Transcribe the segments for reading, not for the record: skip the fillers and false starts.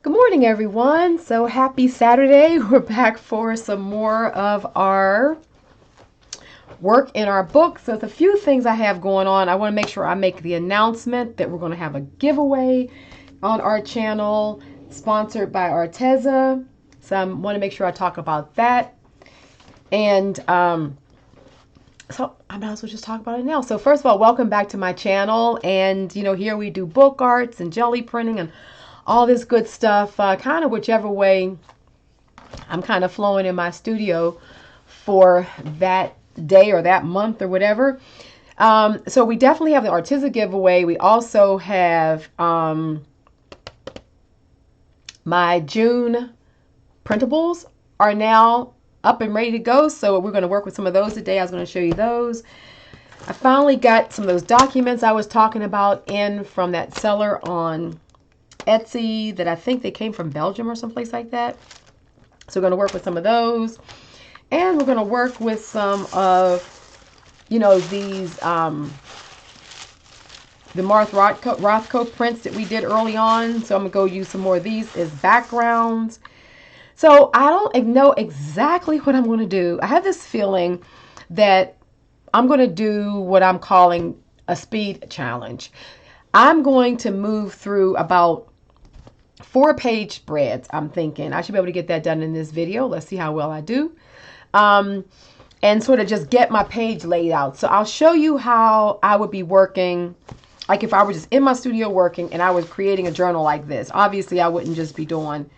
Good morning, everyone. So happy Saturday. We're back for some more of our work in our book. So there's a few things I have going on. I want to make sure I make the announcement that we're going to have a giveaway on our channel sponsored by Arteza. So I want to make sure I talk about that. And so I might as well just talk about it now. So first of all, welcome back to my channel. And, here we do book arts and jelly printing and all this good stuff, kind of whichever way I'm kind of flowing in my studio for that day or that month or whatever. So we definitely have the Arteza giveaway. We also have my June printables are now up and ready to go. So we're going to work with some of those today. I was going to show you those. I finally got some of those documents I was talking about in from that seller on Etsy that I think they came from Belgium or someplace like that. So we're going to work with some of those. And we're going to work with some of, these, the Martha Rothko prints that we did early on. So I'm going to go use some more of these as backgrounds. So I don't know exactly what I'm going to do. I have this feeling that I'm going to do what I'm calling a speed challenge. I'm going to move through about 4-page spreads. I'm thinking I should be able to get that done in this video. Let's see how well I do. And sort of just get my page laid out. So I'll show you how I would be working. Like if I were just in my studio working and I was creating a journal like this. Obviously I wouldn't just be doing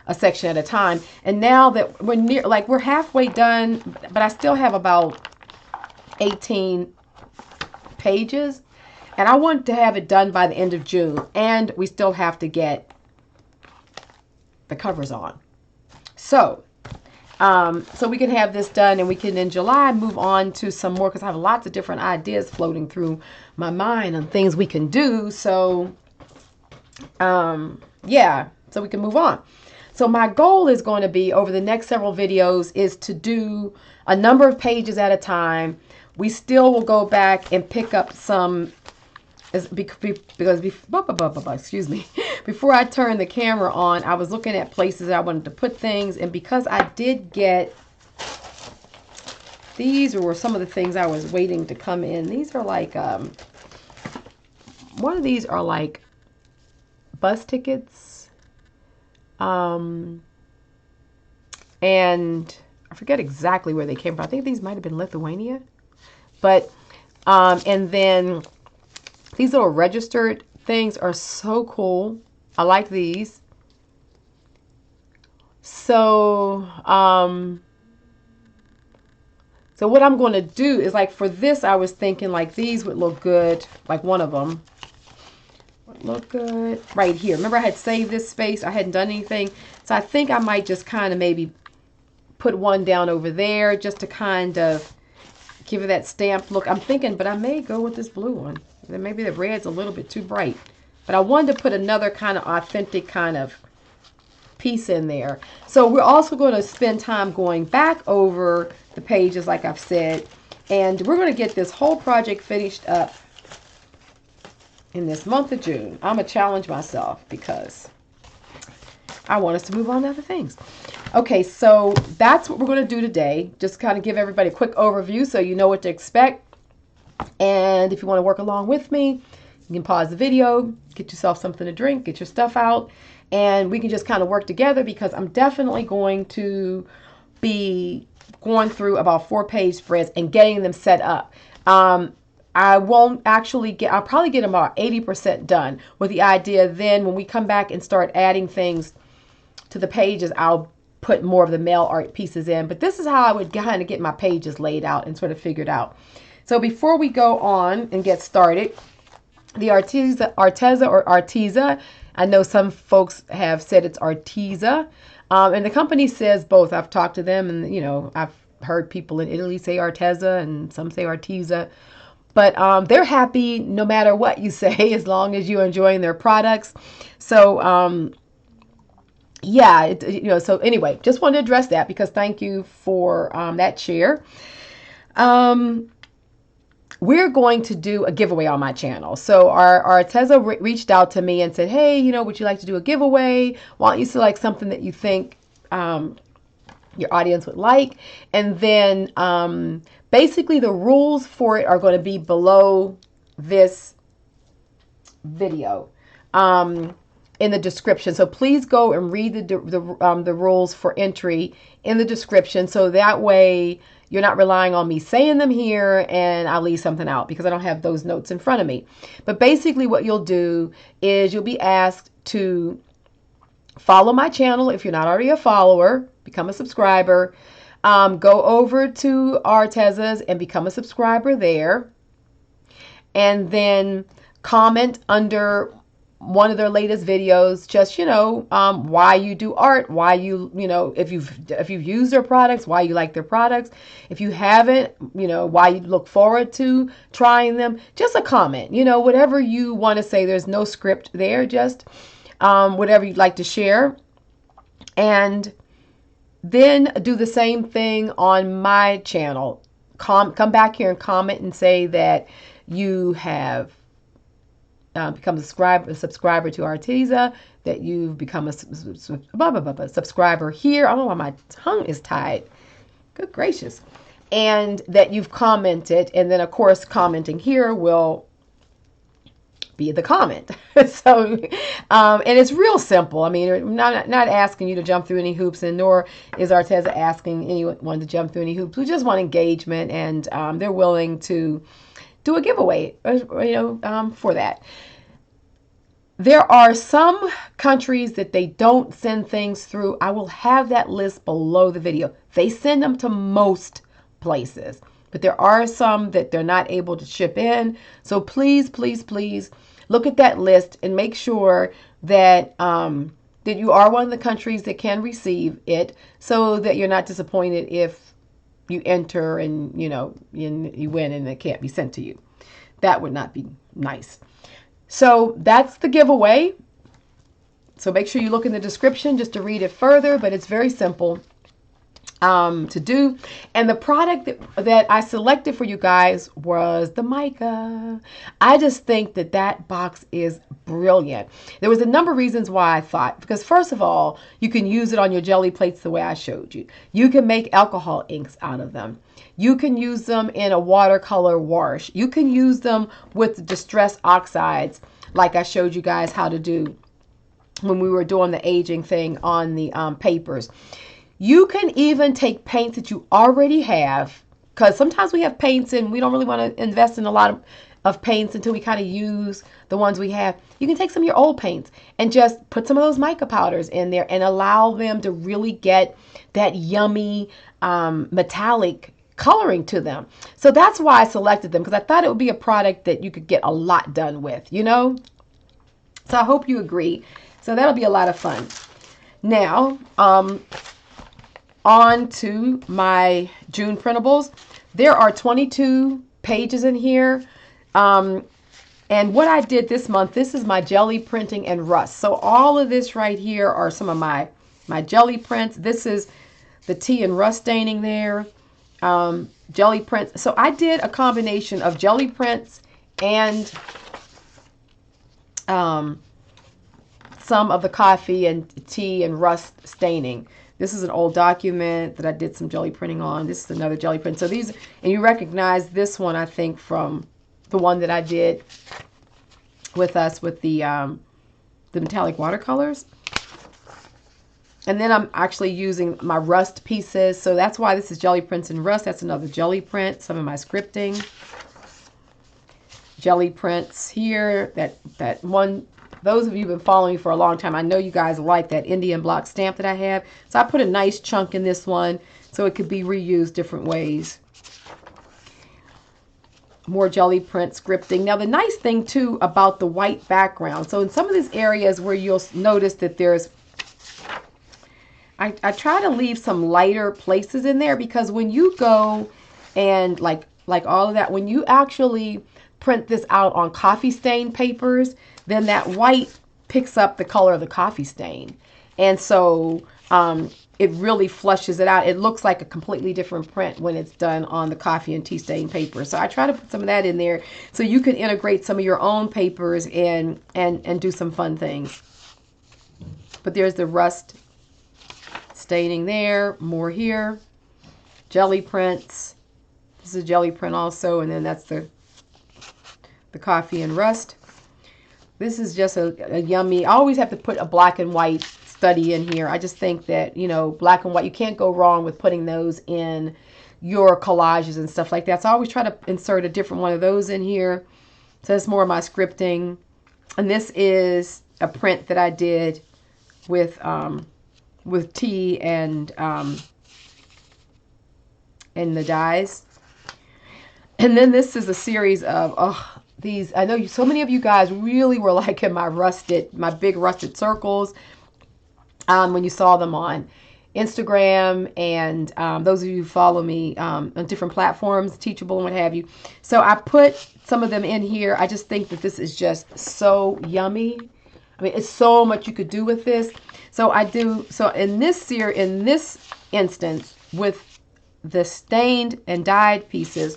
a section at a time. And now that we're halfway done, but I still have about 18 pages. And I want to have it done by the end of June. And we still have to get the covers on. So we can have this done and we can in July move on to some more because I have lots of different ideas floating through my mind on things we can do. So yeah, so we can move on. So my goal is going to be over the next several videos is to do a number of pages at a time. We still will go back and pick up some because excuse me, before I turned the camera on, I was looking at places I wanted to put things, and because I did get these were some of the things I was waiting to come in. These are like one of these are like bus tickets, and I forget exactly where they came from. I think these might have been Lithuania, but and then these little registered things are so cool. I like these. So, so what I'm going to do is like for this, I was thinking like these would look good. Like one of them would look good right here. Remember I had saved this space. I hadn't done anything. So I think I might just kind of maybe put one down over there just to kind of give it that stamped look. I'm thinking, but I may go with this blue one. Then maybe the red's a little bit too bright. But I wanted to put another kind of authentic kind of piece in there. So we're also going to spend time going back over the pages like I've said. And we're going to get this whole project finished up in this month of June. I'm going to challenge myself because I want us to move on to other things. Okay, so that's what we're going to do today. Just kind of give everybody a quick overview so you know what to expect. And if you want to work along with me, you can pause the video, get yourself something to drink, get your stuff out, and we can just kind of work together because I'm definitely going to be going through about 4-page spreads and getting them set up. I won't actually I'll probably get them about 80% done with the idea then when we come back and start adding things to the pages, I'll put more of the mail art pieces in. But this is how I would kind of get my pages laid out and sort of figured out. So before we go on and get started, the Arteza or Arteza, I know some folks have said it's Arteza, and the company says both. I've talked to them, and I've heard people in Italy say Arteza, and some say Arteza, but they're happy no matter what you say as long as you're enjoying their products. So yeah, so anyway, just wanted to address that because thank you for that share. we're going to do a giveaway on my channel. So our Arteza reached out to me and said, hey, you know, would you like to do a giveaway? Why don't you select something that you think your audience would like? And then basically the rules for it are going to be below this video in the description. So please go and read the rules for entry in the description, so that way you're not relying on me saying them here and I'll leave something out because I don't have those notes in front of me. But basically what you'll do is you'll be asked to follow my channel if you're not already a follower, become a subscriber. Go over to Arteza's and become a subscriber there. And then comment under one of their latest videos, just, you know, why you do art, why you know, if you've used their products, why you like their products. If you haven't, you know, why you look forward to trying them. Just a comment, you know, whatever you want to say. There's no script there, just whatever you'd like to share. And then do the same thing on my channel. Come back here and comment and say that you have become a subscriber to Arteza, that you've become a subscriber here. I don't know why my tongue is tied. Good gracious. And that you've commented. And then, of course, commenting here will be the comment. So, and it's real simple. I mean, I'm not asking you to jump through any hoops, and nor is Arteza asking anyone to jump through any hoops. We just want engagement, and they're willing to do a giveaway, you know, for that. There are some countries that they don't send things through. I will have that list below the video. They send them to most places, but there are some that they're not able to ship in. So please, please, please look at that list and make sure that that you are one of the countries that can receive it, so that you're not disappointed if you enter and, you know, you win and it can't be sent to you. That would not be nice. So that's the giveaway. So make sure you look in the description just to read it further, but it's very simple to do. And the product that I selected for you guys was the mica. I just think that that box is brilliant. There was a number of reasons why I thought, because first of all, you can use it on your jelly plates the way I showed you. You can make alcohol inks out of them. You can use them in a watercolor wash. You can use them with distress oxides, like I showed you guys how to do when we were doing the aging thing on the papers. You can even take paints that you already have, because sometimes we have paints and we don't really want to invest in a lot of paints until we kind of use the ones we have. You can take some of your old paints and just put some of those mica powders in there and allow them to really get that yummy metallic coloring to them. So that's why I selected them, because I thought it would be a product that you could get a lot done with, you know. So I hope you agree. So that'll be a lot of fun. Now, on to my June printables. There are 22 pages in here. And what I did this month, this is my jelly printing and rust. So all of this right here are some of my jelly prints. This is the tea and rust staining there. Jelly prints. So I did a combination of jelly prints and some of the coffee and tea and rust staining. This is an old document that I did some jelly printing on. This is another jelly print. So these, and you recognize this one, I think, from the one that I did with us with the metallic watercolors. And then I'm actually using my rust pieces. So that's why this is jelly prints and rust. That's another jelly print. Some of my scripting. Jelly prints here. That one, those of you who've been following me for a long time, I know you guys like that Indian block stamp that I have. So I put a nice chunk in this one so it could be reused different ways. More jelly print scripting. Now the nice thing too about the white background. So in some of these areas where you'll notice that there's, I try to leave some lighter places in there, because when you go and like all of that, when you actually print this out on coffee stain papers, then that white picks up the color of the coffee stain. And so it really flushes it out. It looks like a completely different print when it's done on the coffee and tea stain paper. So I try to put some of that in there so you can integrate some of your own papers and do some fun things. But there's the rust staining there, more here. Jelly prints. This is a jelly print also, and then that's the coffee and rust. This is just a yummy. I always have to put a black and white study in here. I just think that, you know, black and white, you can't go wrong with putting those in your collages and stuff like that. So I always try to insert a different one of those in here. So that's more of my scripting. And this is a print that I did with tea and the dyes. And then this is a series of these. I know so many of you guys really were liking my big rusted circles when you saw them on Instagram, and those of you who follow me on different platforms, Teachable and what have you. So I put some of them in here. I just think that this is just so yummy. I mean, it's so much you could do with this. So in this instance, with the stained and dyed pieces,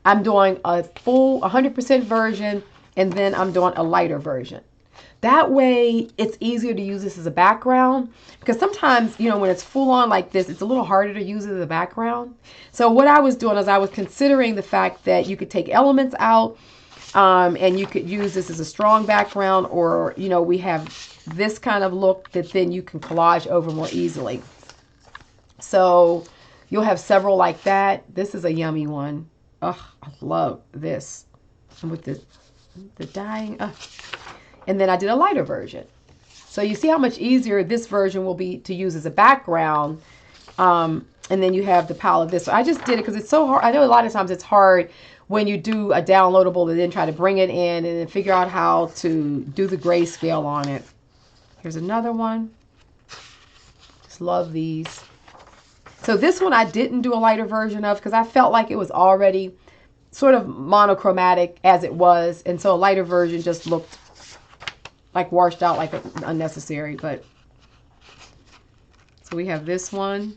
I'm doing a full 100% version, and then I'm doing a lighter version. That way, it's easier to use this as a background, because sometimes, you know, when it's full on like this, it's a little harder to use it as a background. So what I was doing is I was considering the fact that you could take elements out, and you could use this as a strong background, or, you know, we have this kind of look that then you can collage over more easily. So you'll have several like that. This is a yummy one. Oh, I love this. And with the dyeing. And then I did a lighter version. So you see how much easier this version will be to use as a background. And then you have the pile of this. So I just did it because it's so hard. I know a lot of times it's hard when you do a downloadable and then try to bring it in and then figure out how to do the grayscale on it. Here's another one. Just love these. So this one I didn't do a lighter version of because I felt like it was already sort of monochromatic as it was. And so a lighter version just looked like washed out, like unnecessary. But so we have this one.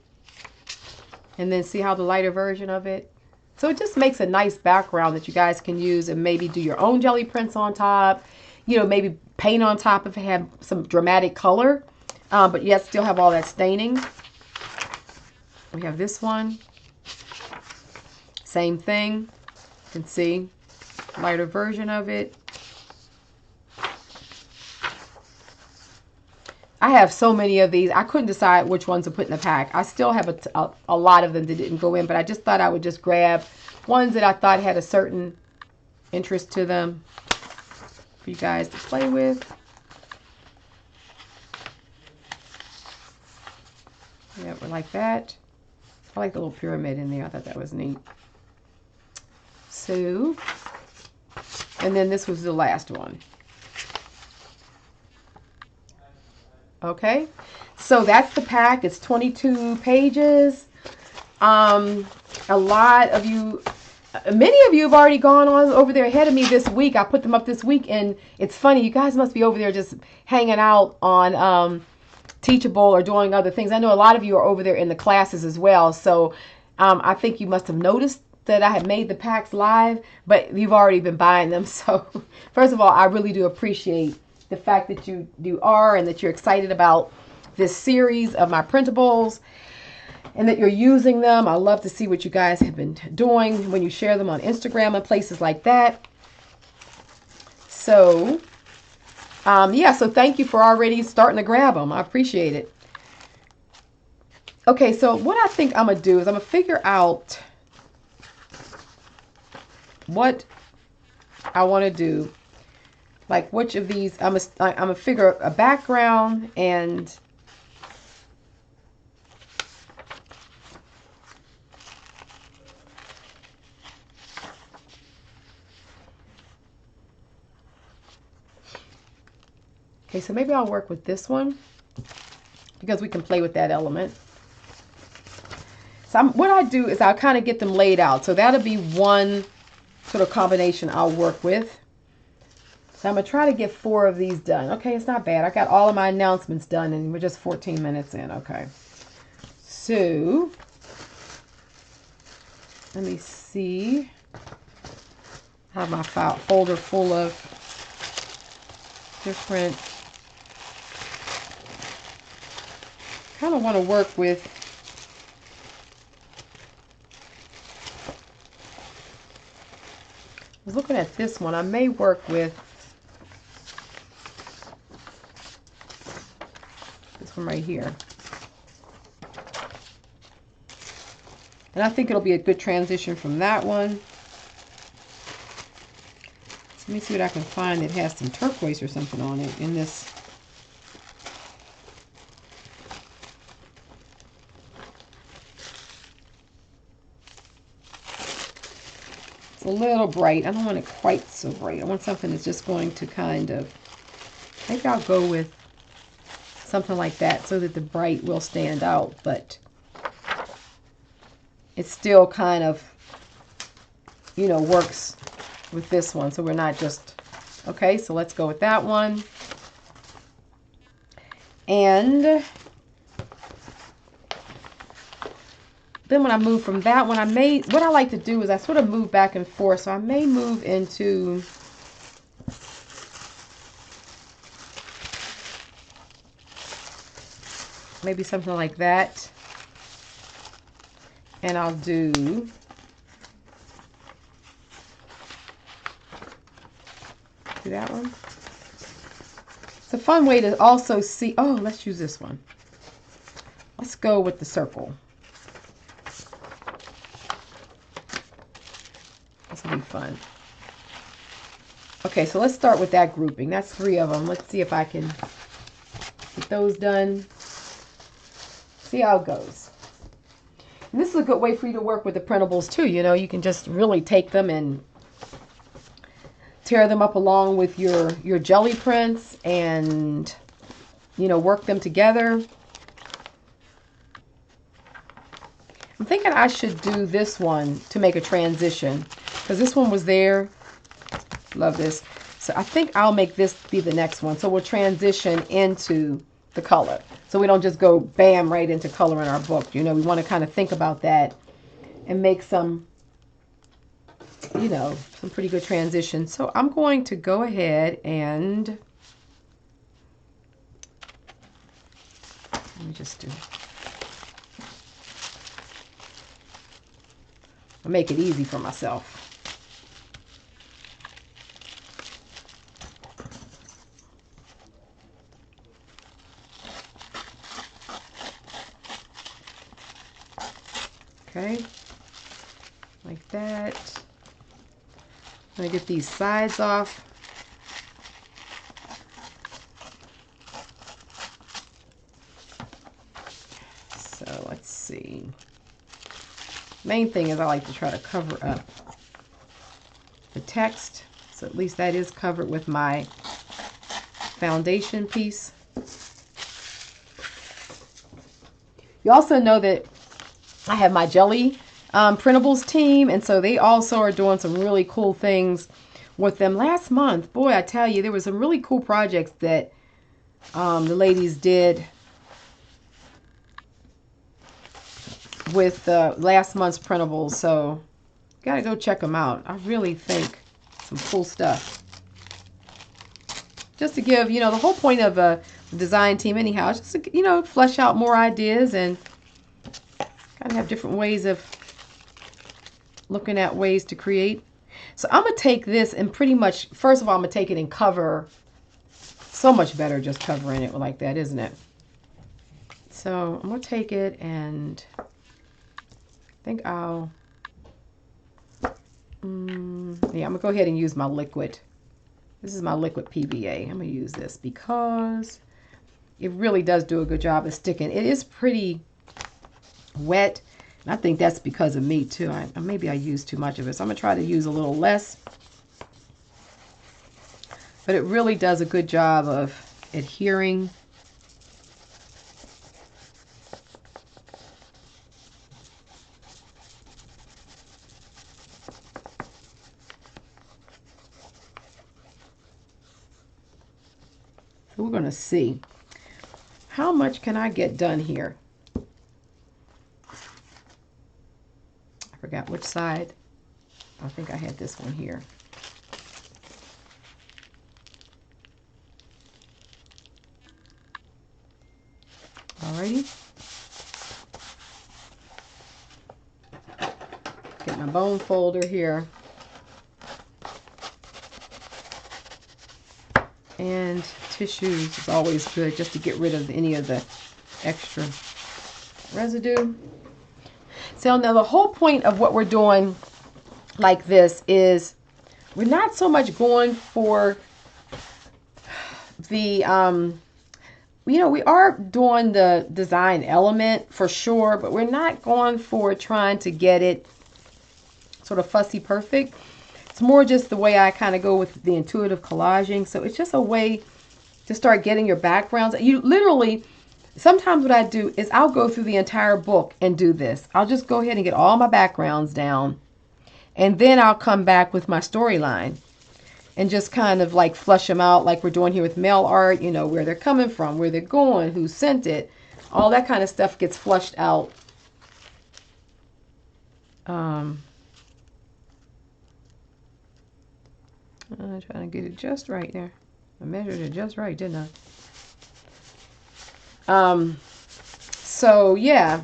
And then see how the lighter version of it. So it just makes a nice background that you guys can use and maybe do your own jelly prints on top. You know, maybe paint on top if it have some dramatic color. But yet still have all that staining. We have this one. Same thing. You can see lighter version of it. I have so many of these. I couldn't decide which ones to put in the pack. I still have a lot of them that didn't go in, but I just thought I would just grab ones that I thought had a certain interest to them for you guys to play with. Yeah, like that. I like the little pyramid in there. I thought that was neat. So, and then this was the last one. Okay, so that's the pack. It's 22 pages. A lot of you, many of you have already gone on over there ahead of me this week. I put them up this week, and it's funny. You guys must be over there just hanging out on Teachable or doing other things. I know a lot of you are over there in the classes as well. So I think you must have noticed that I had made the packs live, but you've already been buying them. So first of all, I really do appreciate the fact that you are and that you're excited about this series of my printables and that you're using them. I love to see what you guys have been doing when you share them on Instagram and places like that. So, yeah, so thank you for already starting to grab them. I appreciate it. Okay, so what I think I'm going to do is I'm going to figure out what I want to do. Like which of these, I'm gonna figure a background and okay, so maybe I'll work with this one because we can play with that element. So what I do is I'll kind of get them laid out. So that'll be one sort of combination I'll work with. So I'm going to try to get 4 of these done. Okay, it's not bad. I got all of my announcements done and we're just 14 minutes in. Okay. So, let me see. I have my folder full of different, kind of want to work with I was looking at this one. I may work with this one right here. And I think it'll be a good transition from that one. Let me see what I can find that has some turquoise or something on it in this. It's a little bright. I don't want it quite so bright. I want something that's just going to kind of, maybe I'll go with something like that so that the bright will stand out, but it still kind of, you know, works with this one. So we're not just, okay, so let's go with that one. And then when I move from that one, what I like to do is I sort of move back and forth. So I may move into maybe something like that. And I'll do that one. It's a fun way to also see, oh, let's use this one. Let's go with the circle. This will be fun. Okay, so let's start with that grouping. That's 3 of them. Let's see if I can get those done. See how it goes. And this is a good way for you to work with the printables too. You know, you can just really take them and tear them up along with your jelly prints and, you know, work them together. I'm thinking I should do this one to make a transition because this one was there. Love this. So I think I'll make this be the next one. So we'll transition into the color. So we don't just go bam right into color in our book. You know, we want to kind of think about that and make some, you know, some pretty good transitions. So I'm going to go ahead and let me just do, I'll make it easy for myself. Okay, like that. I'm going to get these sides off. So let's see. Main thing is I like to try to cover up the text. So at least that is covered with my foundation piece. You also know that I have my jelly printables team, and so they also are doing some really cool things with them. Last month, boy, I tell you, there were some really cool projects that the ladies did with last month's printables, so gotta go check them out. I really think some cool stuff. Just to give, you know, the whole point of a design team anyhow, is just to, you know, flesh out more ideas and kind of have different ways of looking at ways to create. So I'm going to take this and pretty much, first of all, I'm going to take it and cover. So much better just covering it like that, isn't it? So I'm going to take it and I think I'll, yeah, I'm going to go ahead and use my liquid. This is my liquid PVA. I'm going to use this because it really does do a good job of sticking. It is pretty wet. And I think that's because of me too. Maybe I used too much of it. So I'm going to try to use a little less. But it really does a good job of adhering. So we're going to see. How much can I get done here? I forgot which side. I think I had this one here. Alrighty. Get my bone folder here. And tissues is always good just to get rid of any of the extra residue. So now the whole point of what we're doing like this is we're not so much going for the, you know, we are doing the design element for sure, but we're not going for trying to get it sort of fussy perfect. It's more just the way I kind of go with the intuitive collaging. So it's just a way to start getting your backgrounds. You literally, sometimes what I do is I'll go through the entire book and do this. I'll just go ahead and get all my backgrounds down. And then I'll come back with my storyline and just kind of like flush them out like we're doing here with mail art. You know, where they're coming from, where they're going, who sent it. All that kind of stuff gets flushed out. I'm trying to get it just right there. I measured it just right, didn't I? So yeah,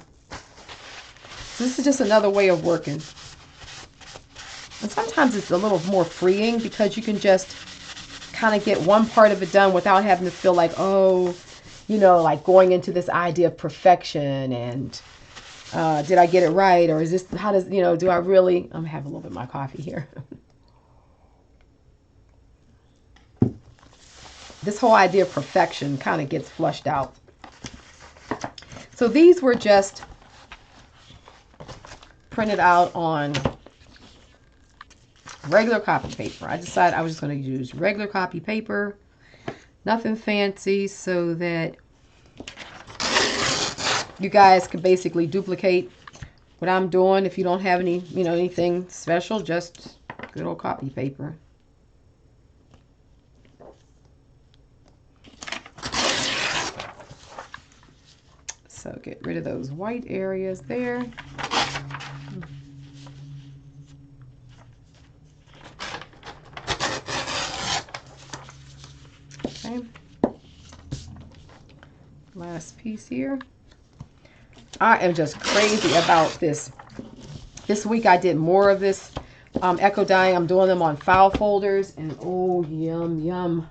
this is just another way of working. And sometimes it's a little more freeing because you can just kind of get one part of it done without having to feel like, oh, you know, like going into this idea of perfection and did I get it right? Or is this, how does, you know, do I really, I'm having a little bit of my coffee here. This whole idea of perfection kind of gets flushed out. So these were just printed out on regular copy paper. I decided I was just going to use regular copy paper, nothing fancy, so that you guys can basically duplicate what I'm doing. If you don't have any, you know, anything special, just good old copy paper. So get rid of those white areas there. Okay. Last piece here. I am just crazy about this. This week I did more of this echo dyeing. I'm doing them on file folders, and oh, yum, yum.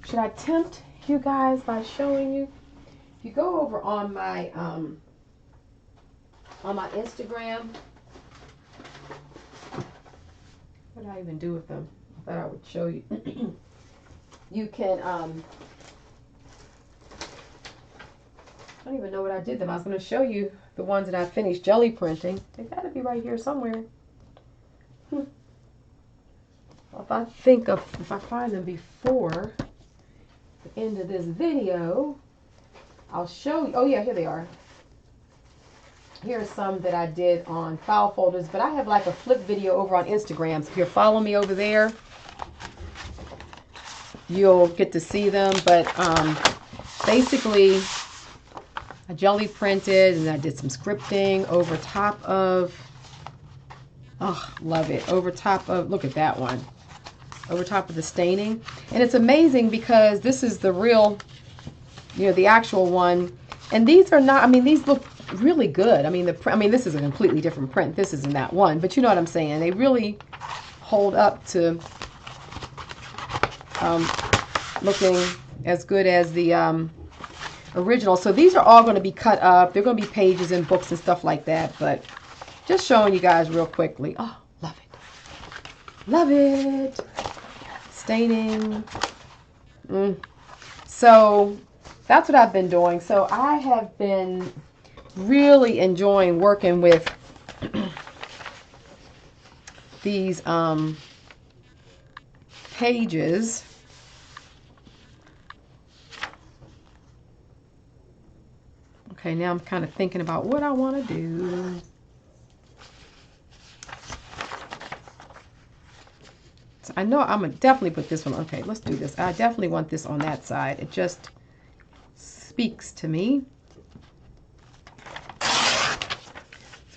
Should I tempt you guys by showing you? If you go over on my Instagram, what did I even do with them? I thought I would show you. You can, I don't even know what I did them. I was going to show you the ones that I finished jelly printing. They got to be right here somewhere. If I find them before the end of this video, I'll show you. Oh yeah, here they are. Here are some that I did on file folders, but I have like a flip video over on Instagram. So if you're following me over there, you'll get to see them. But basically, I jelly printed and I did some scripting over top of, oh, love it, over top of, look at that one, over top of the staining. And it's amazing because this is the real, you know, the actual one. And these are not, I mean, these look really good. I mean, this is a completely different print. This isn't that one, but you know what I'm saying. They really hold up to looking as good as the original. So these are all going to be cut up. They're going to be pages and books and stuff like that, but just showing you guys real quickly. Oh, love it. Love it. Staining. So that's what I've been doing. So I have been really enjoying working with these pages. Okay, now I'm kind of thinking about what I want to do. So I know I'm going to definitely put this one. Okay, let's do this. I definitely want this on that side. It just speaks to me. So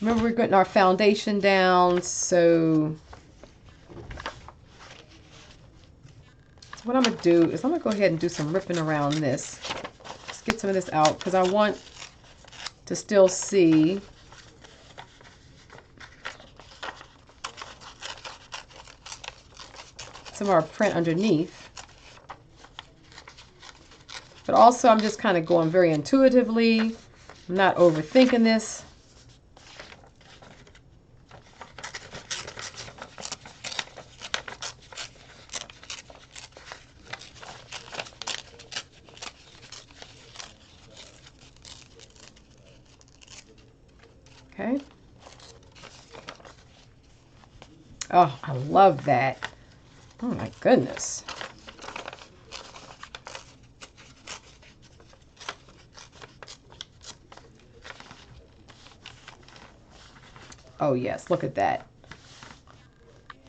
remember, we're getting our foundation down. So what I'm going to do is I'm going to go ahead and do some ripping around this. Let's get some of this out because I want to still see some of our print underneath. But also I'm just kind of going very intuitively. I'm not overthinking this. Okay. Oh, I love that. Oh my goodness. Oh yes, look at that.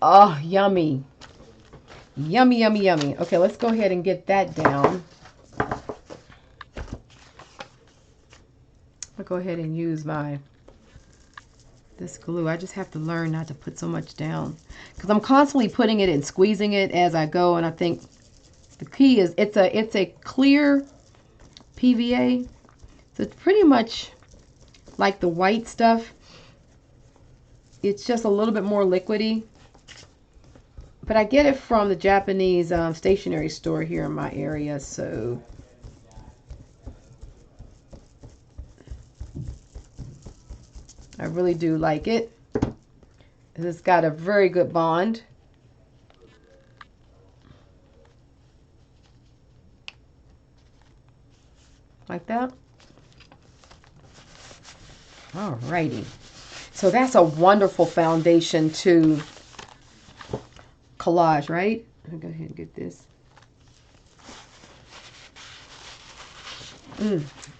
Oh, yummy. Yummy, yummy, yummy. Okay, let's go ahead and get that down. I'll go ahead and use this glue. I just have to learn not to put so much down because I'm constantly putting it and squeezing it as I go, and I think the key is it's a clear PVA, so it's pretty much like the white stuff. It's just a little bit more liquidy, but I get it from the Japanese stationery store here in my area, so I really do like it. It's got a very good bond. Like that. Alrighty. So that's a wonderful foundation to collage, right? I'll go ahead and get this.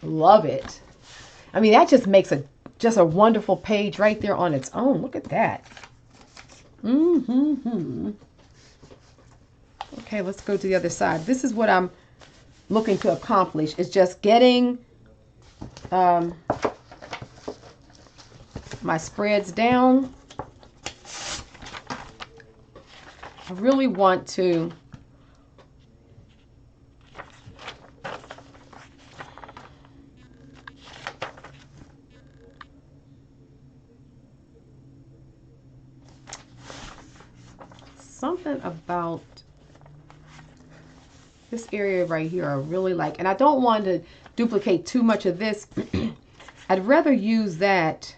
Love it. I mean, that just makes just a wonderful page right there on its own. Look at that. Okay, let's go to the other side. This is what I'm looking to accomplish, is just getting my spreads down. I really want to something about this area right here I really like, and I don't want to duplicate too much of this. I'd rather use that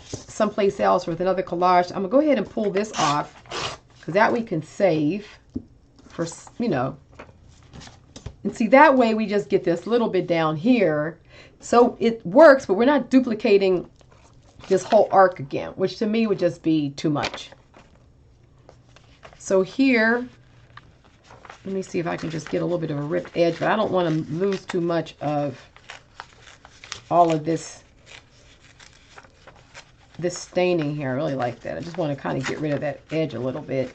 someplace else with another collage. I'm gonna go ahead and pull this off because that we can save for, you know, and see, that way we just get this little bit down here, so it works, but we're not duplicating this whole arc again, which to me would just be too much. So here, let me see if I can just get a little bit of a ripped edge, but I don't want to lose too much of all of this staining here. I really like that. I just want to kind of get rid of that edge a little bit.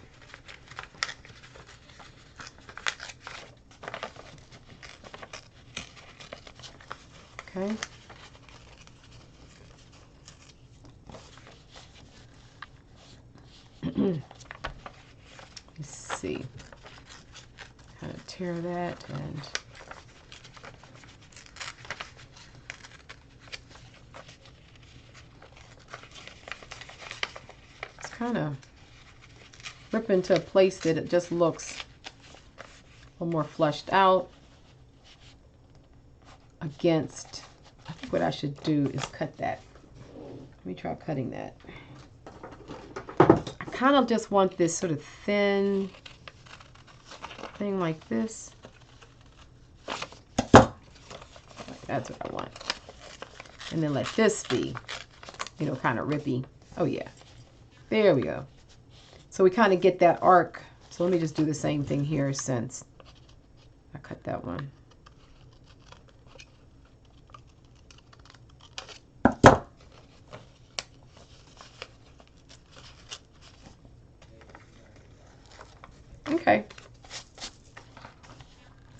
Okay. Let's see. Kind of tear that and it's kind of rip into a place that it just looks a little more flushed out against. I think what I should do is cut that. Let me try cutting that. I kind of just want this sort of thin thing like this. That's what I want. And then let this be, you know, kind of rippy. Oh yeah. There we go. So we kind of get that arc. So let me just do the same thing here since I cut that one.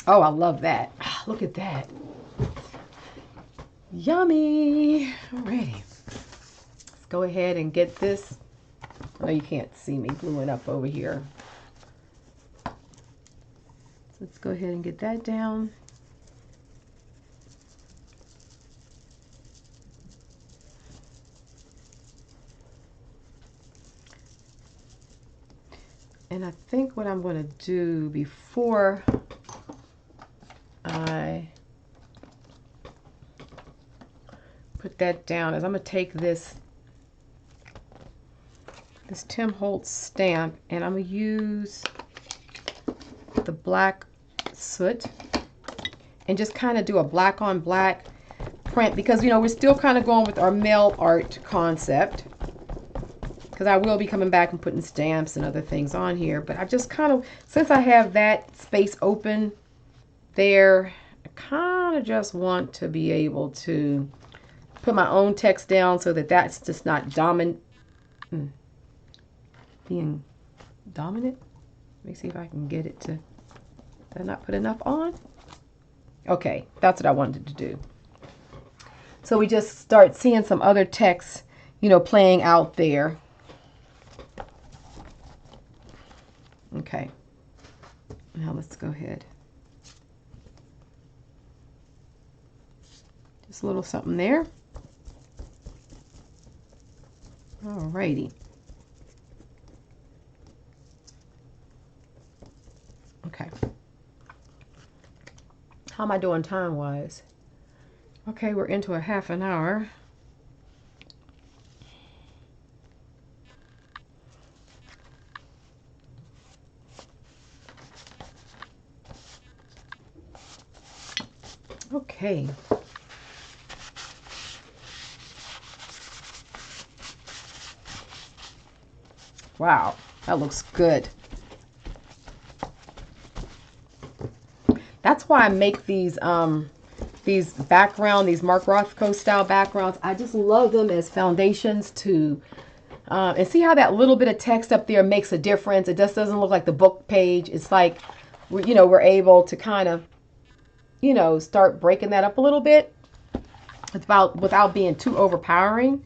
Oh, I love that. Look at that. Yummy. Alrighty. Let's go ahead and get this. I know you can't see me gluing up over here. So let's go ahead and get that down. And I think what I'm going to do before I put that down is I'm going to take this Tim Holtz stamp and I'm going to use the black soot and just kind of do a black on black print, because, you know, we're still kind of going with our mail art concept, because I will be coming back and putting stamps and other things on here. But I just kind of, since I have that space open there, I kind of just want to be able to put my own text down so that that's just not being dominant. Let me see if I can get it to, did I not put enough on? Okay, that's what I wanted to do. So we just start seeing some other text, you know, playing out there. Okay, now let's go ahead. Just a little something there. Alrighty. Okay. How am I doing time-wise? Okay, we're into a half an hour. Okay. Wow, that looks good. That's why I make these background, these Mark Rothko style backgrounds. I just love them as foundations to, and see how that little bit of text up there makes a difference. It just doesn't look like the book page. It's like, you know, we're able to kind of, you know, start breaking that up a little bit without being too overpowering.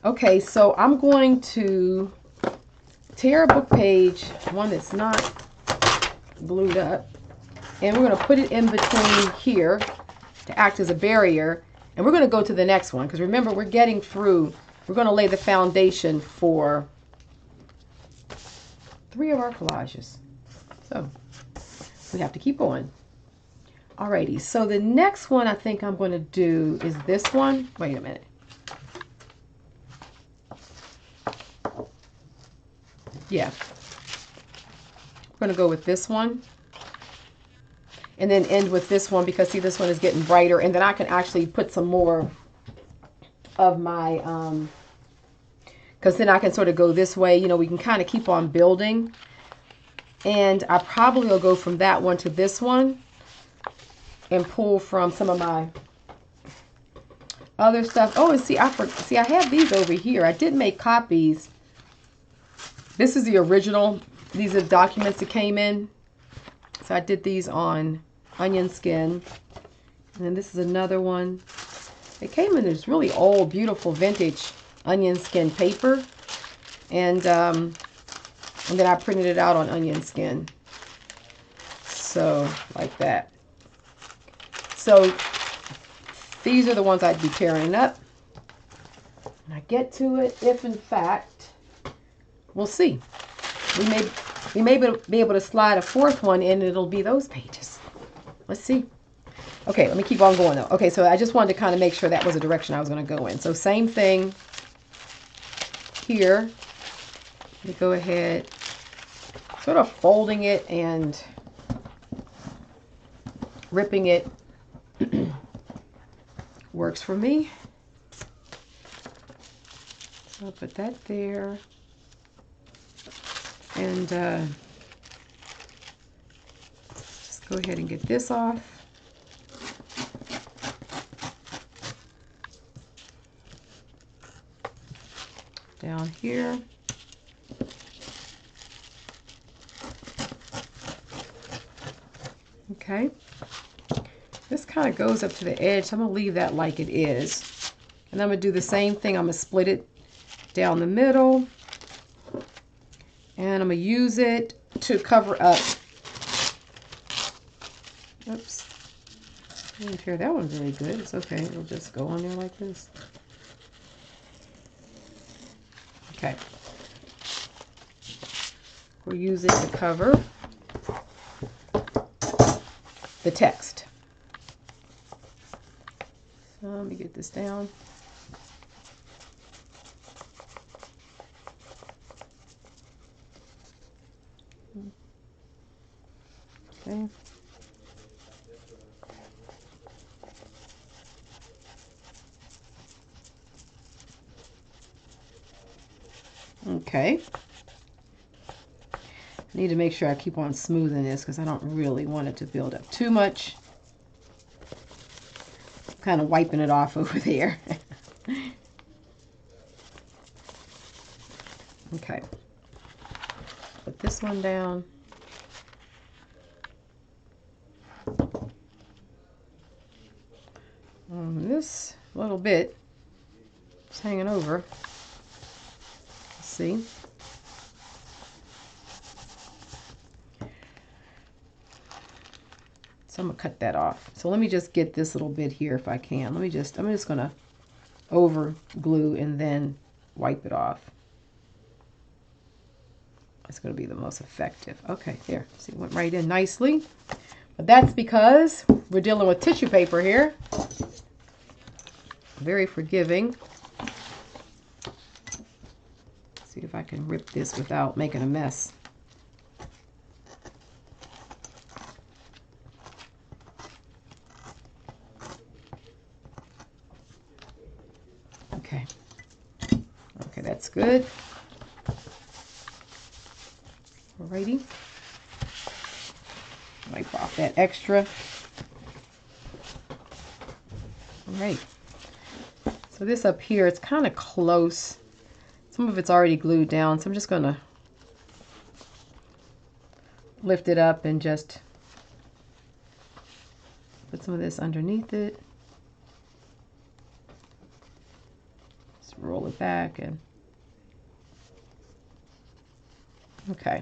Okay, so I'm going to tear a book page, one that's not glued up, and we're going to put it in between here to act as a barrier, and we're going to go to the next one, because remember, we're getting through, we're going to lay the foundation for 3 of our collages, so we have to keep going. Alrighty, so the next one I think I'm going to do is this one. Wait a minute. Yeah, we're going to go with this one and then end with this one, because see, this one is getting brighter, and then I can actually put some more of my because then I can sort of go this way, you know, we can kind of keep on building, and I probably will go from that one to this one and pull from some of my other stuff. Oh, and see, I have these over here. I did make copies. This is the original. These are the documents that came in. So I did these on onion skin. And then this is another one. It came in this really old, beautiful, vintage onion skin paper. And then I printed it out on onion skin. So, like that. So, these are the ones I'd be tearing up. When I get to it, if in fact, we'll see. We may be able to slide a 4th one in, and it'll be those pages. Let's see. Okay, let me keep on going though. Okay, so I just wanted to kind of make sure that was the direction I was going to go in. So same thing here. Let me go ahead, sort of folding it and ripping it. Works for me. So I'll put that there. And just go ahead and get this off. Down here. Okay. This kind of goes up to the edge, so I'm going to leave that like it is. And I'm going to do the same thing. I'm going to split it down the middle. And I'm going to use it to cover up. Oops. I didn't tear that one very good. It's okay. It'll just go on there like this. Okay. We'll use it to cover the text. So let me get this down. Okay. Okay. I need to make sure I keep on smoothing this because I don't really want it to build up too much. I'm kind of wiping it off over there. Okay. Put this one down. This little bit is hanging over. Let's see. So I'm gonna cut that off. So let me just get this little bit here if I can. I'm just gonna over glue and then wipe it off. It's gonna be the most effective. Okay, there. See, it went right in nicely. But that's because we're dealing with tissue paper here. Very forgiving. See if I can rip this without making a mess. Okay. Okay, that's good. Alrighty. Wipe off that extra. All right. So this up here, it's kind of close. Some of it's already glued down, so I'm just going to lift it up and just put some of this underneath it. Just roll it back and okay.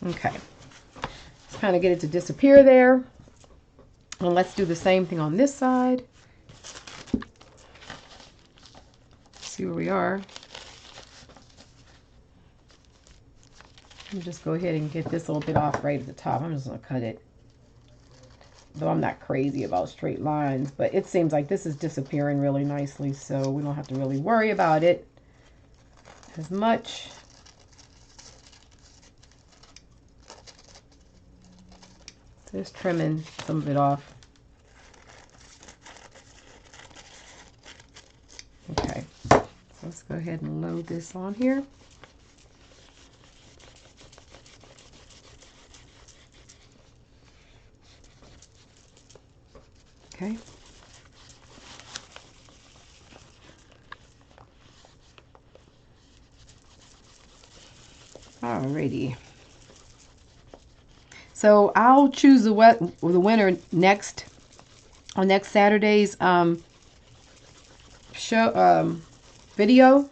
Okay. Let's kind of get it to disappear there. And let's do the same thing on this side. See where we are. Let me just go ahead and get this little bit off right at the top. I'm just going to cut it. Though I'm not crazy about straight lines, but it seems like this is disappearing really nicely, so we don't have to really worry about it as much. Just trimming some of it off. Okay, so let's go ahead and load this on here. Okay. Alrighty. So I'll choose the winner next on next Saturday's video.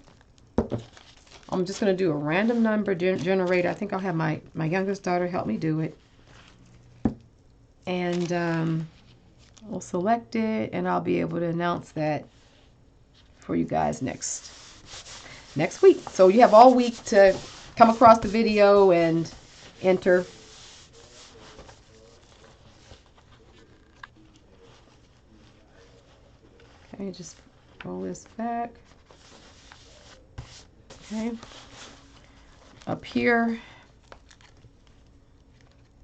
I'm just going to do a random number generator. I think I'll have my youngest daughter help me do it. And we'll select it, and I'll be able to announce that for you guys next week. So you have all week to come across the video and enter. Okay, just roll this back. Okay, up here.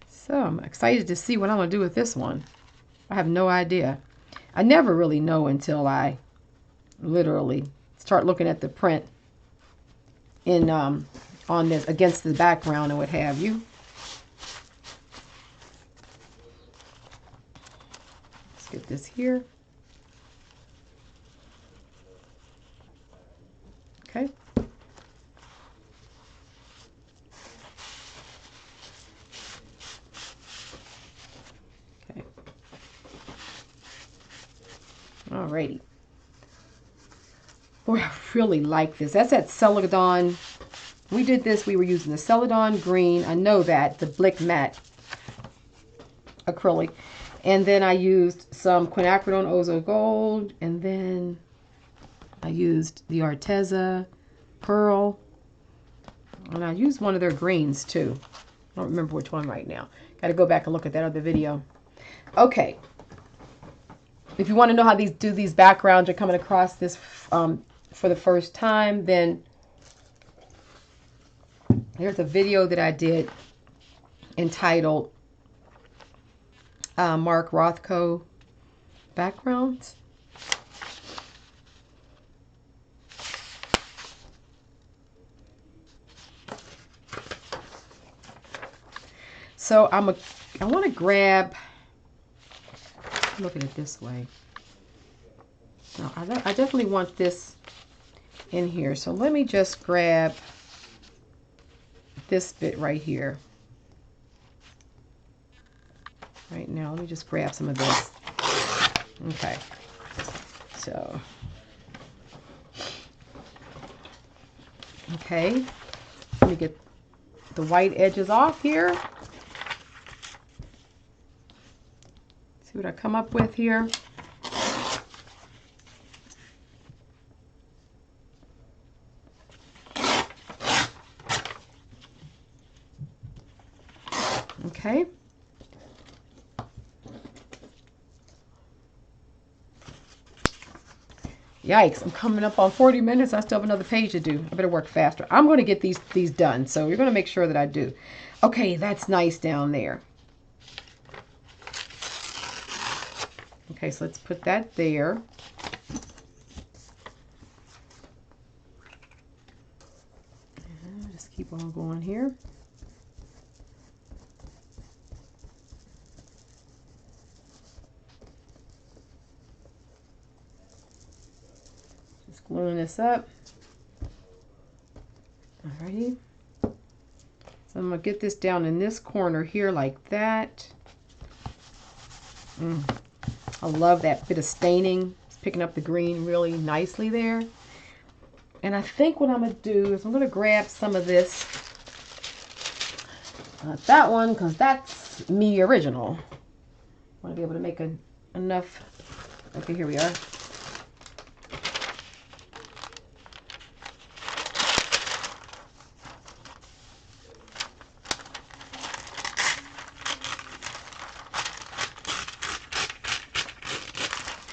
So I'm excited to see what I'm going to do with this one. I have no idea. I never really know until I literally start looking at the print in on this against the background and what have you. Let's get this here. Okay. Alrighty. Boy, I really like this. That's that Celadon. We did this. We were using the Celadon green. I know that. The Blick Matte acrylic. And then I used some quinacridone Ozo Gold. And then I used the Arteza Pearl. And I used one of their greens too. I don't remember which one right now. Got to go back and look at that other video. Okay. If you want to know how these backgrounds are coming across this for the first time, then there's a video that I did entitled Mark Rothko Backgrounds. So I want to grab, look at it this way. No, I definitely want this in here. So let me just grab this bit right here. Right now, let me just grab some of this. Okay. So, okay. Let me get the white edges off here. See what I come up with here. Okay. Yikes, I'm coming up on 40 minutes. I still have another page to do. I better work faster. I'm going to get these done, so you're going to make sure that I do. Okay, that's nice down there. Okay, so let's put that there. And just keep on going here. Gluing this up. Alrighty. So I'm going to get this down in this corner here like that. I love that bit of staining. It's picking up the green really nicely there. And I think what I'm going to do is I'm going to grab some of this. Not that one, because that's me original. I want to be able to make enough. Okay, here we are.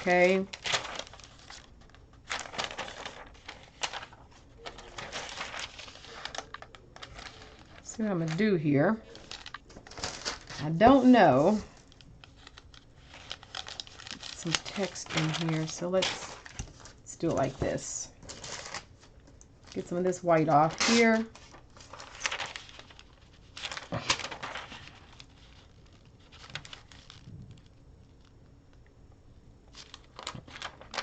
Okay. See what I'm going to do here. I don't know. Some text in here, so let's do it like this. Get some of this white off here.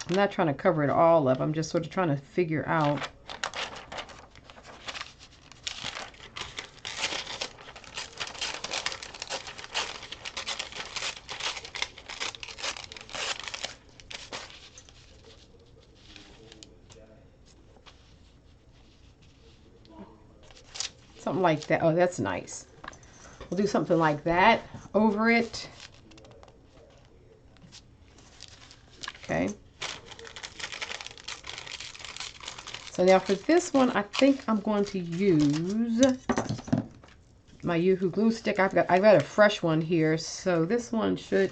I'm not trying to cover it all up. I'm just sort of trying to figure out. Something like that. Oh, that's nice. We'll do something like that over it. Okay. So now for this one, I think I'm going to use my Yoo-Hoo glue stick. I've got a fresh one here, so this one should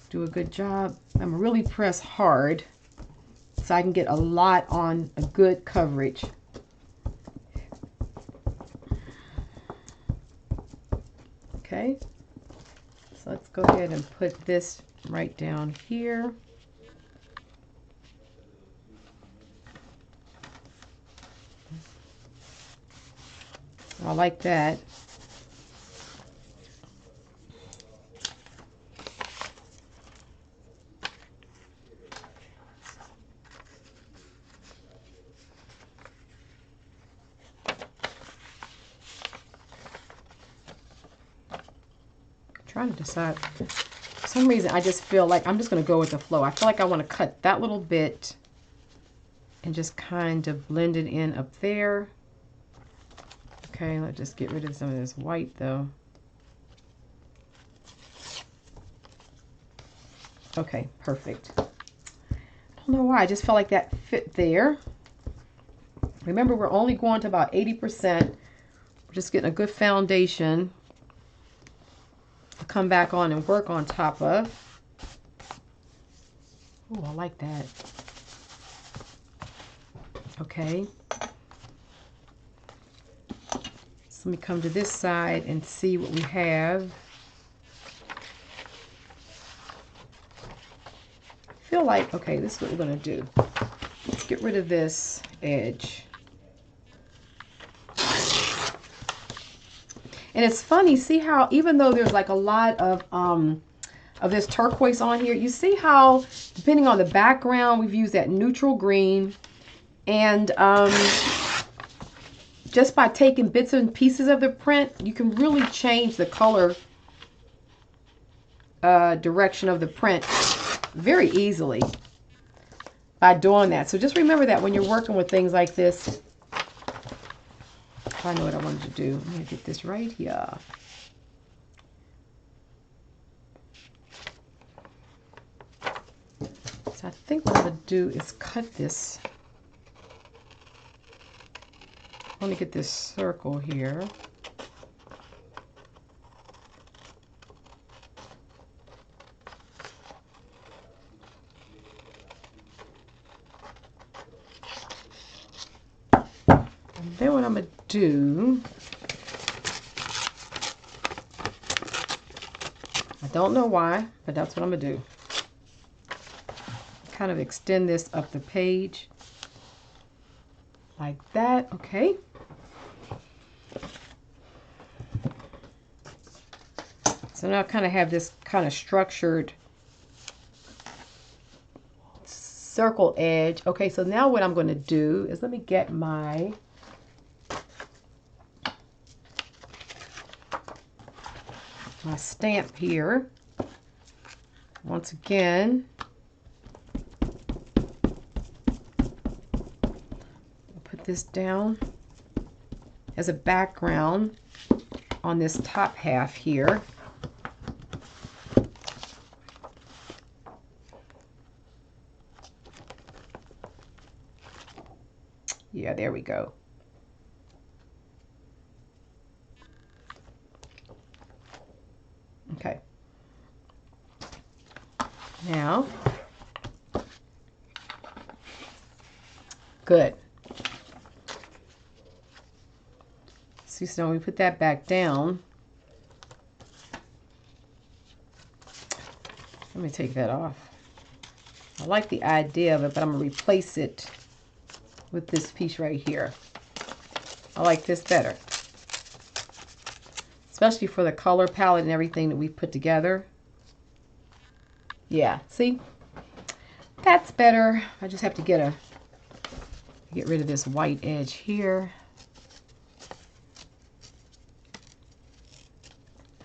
do a good job. I'm really press hard so I can get a lot on a good coverage. Okay, so let's go ahead and put this right down here. I like that. Trying to decide. some reason I just feel like I'm just going to go with the flow. I feel like I want to cut that little bit and just kind of blend it in up there. Okay, let's just get rid of some of this white though. Okay, perfect. I don't know why, I just felt like that fit there. Remember, we're only going to about 80%. We're just getting a good foundation to come back on and work on top of. Oh, I like that. Okay. So let me come to this side and see what we have. I feel like, okay, this is what we're going to do. Let's get rid of this edge. And it's funny, see how even though there's like a lot of this turquoise on here, you see how depending on the background, we've used that neutral green. And just by taking bits and pieces of the print, you can really change the color direction of the print very easily by doing that. So just remember that when you're working with things like this. I know what I wanted to do. I'm going to get this right here. So I think what I'm going to do is cut this. I want to get this circle here. And then what I'm going to do, I don't know why, but that's what I'm going to do. Kind of extend this up the page like that. Okay. So now I kind of have this kind of structured circle edge. Okay, so now what I'm going to do is let me get my stamp here. Once again, I'll put this down as a background on this top half here. Yeah, there we go. Okay. Now, good. See, so now we put that back down. Let me take that off. I like the idea of it, but I'm going to replace it with this piece right here. I like this better. Especially for the color palette and everything that we put together. Yeah, see? That's better. I just have to get rid of this white edge here.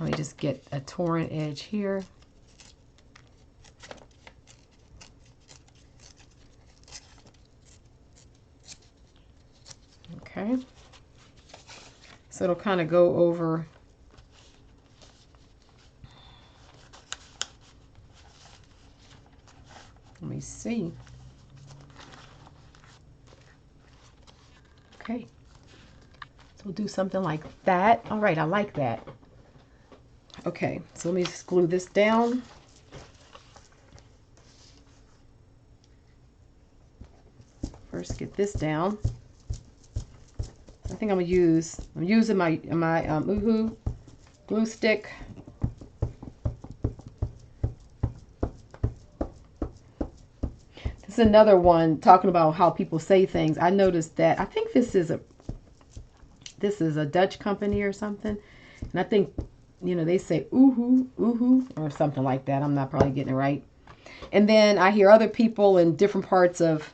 Let me just get a torn edge here. Okay. So it'll kind of go over. Let me see. Okay. So we'll do something like that. All right, I like that. Okay, so let me just glue this down. First, get this down. I think I'm using my Uhu glue stick. This is another one talking about how people say things. I noticed that I think this is a Dutch company or something, and I think, you know, they say Uhu, Uhu, or something like that. I'm not probably getting it right. And then I hear other people in different parts of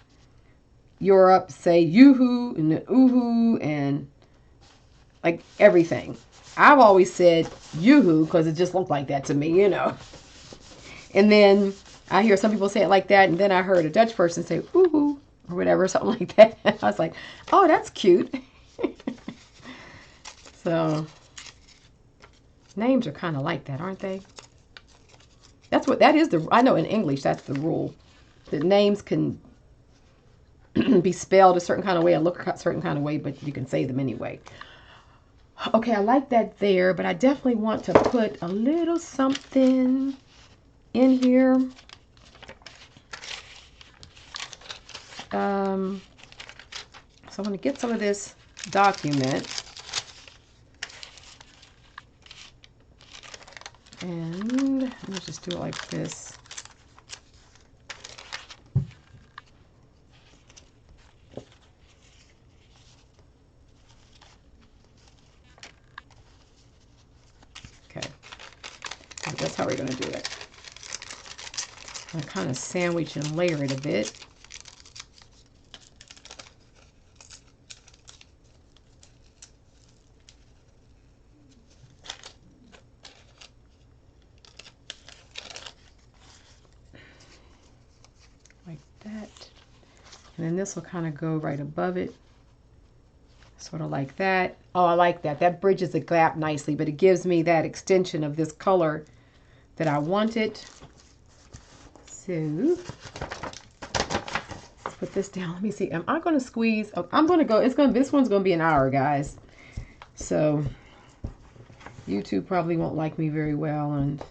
Europe say Yoo-hoo and Uhu and like everything. I've always said Yoo-hoo because it just looked like that to me, you know. And then I hear some people say it like that, and then I heard a Dutch person say ooh, or whatever, something like that. I was like, oh, that's cute. So names are kind of like that, aren't they? That's what that is. I know in English that's the rule. The names can be spelled a certain kind of way and look a certain kind of way, but you can say them anyway. Okay, I like that there, but I definitely want to put a little something in here. So I'm going to get some of this document. And let me just do it like this. Okay, so that's how we're going to do it. I'm going to kind of sandwich and layer it a bit. And then this will kind of go right above it, sort of like that. Oh, I like that. That bridges the gap nicely, but it gives me that extension of this color that I wanted. So let's put this down. Let me see. Am I going to squeeze? Oh, I'm going to go. This one's going to be an hour, guys. So YouTube probably won't like me very well, and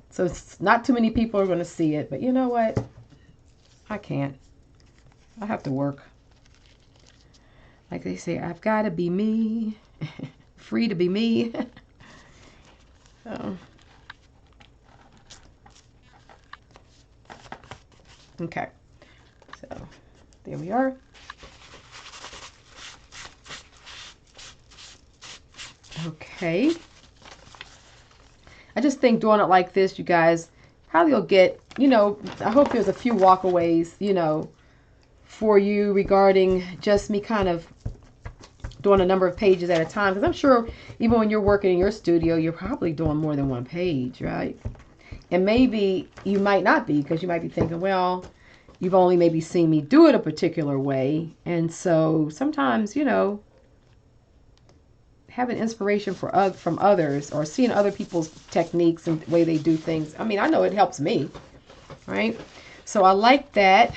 so it's not too many people are going to see it. But you know what? I can't. I have to work. Like they say, I've got to be me. Free to be me. So. Okay. So, there we are. Okay. I just think doing it like this, you guys, probably will get, you know, I hope there's a few walkaways, you know, for you regarding just me kind of doing a number of pages at a time. Because I'm sure even when you're working in your studio, you're probably doing more than one page, right? And maybe you might not be, because you might be thinking, well, you've only maybe seen me do it a particular way. And so sometimes, you know, having inspiration from others or seeing other people's techniques and the way they do things. I mean, I know it helps me, right? So I like that.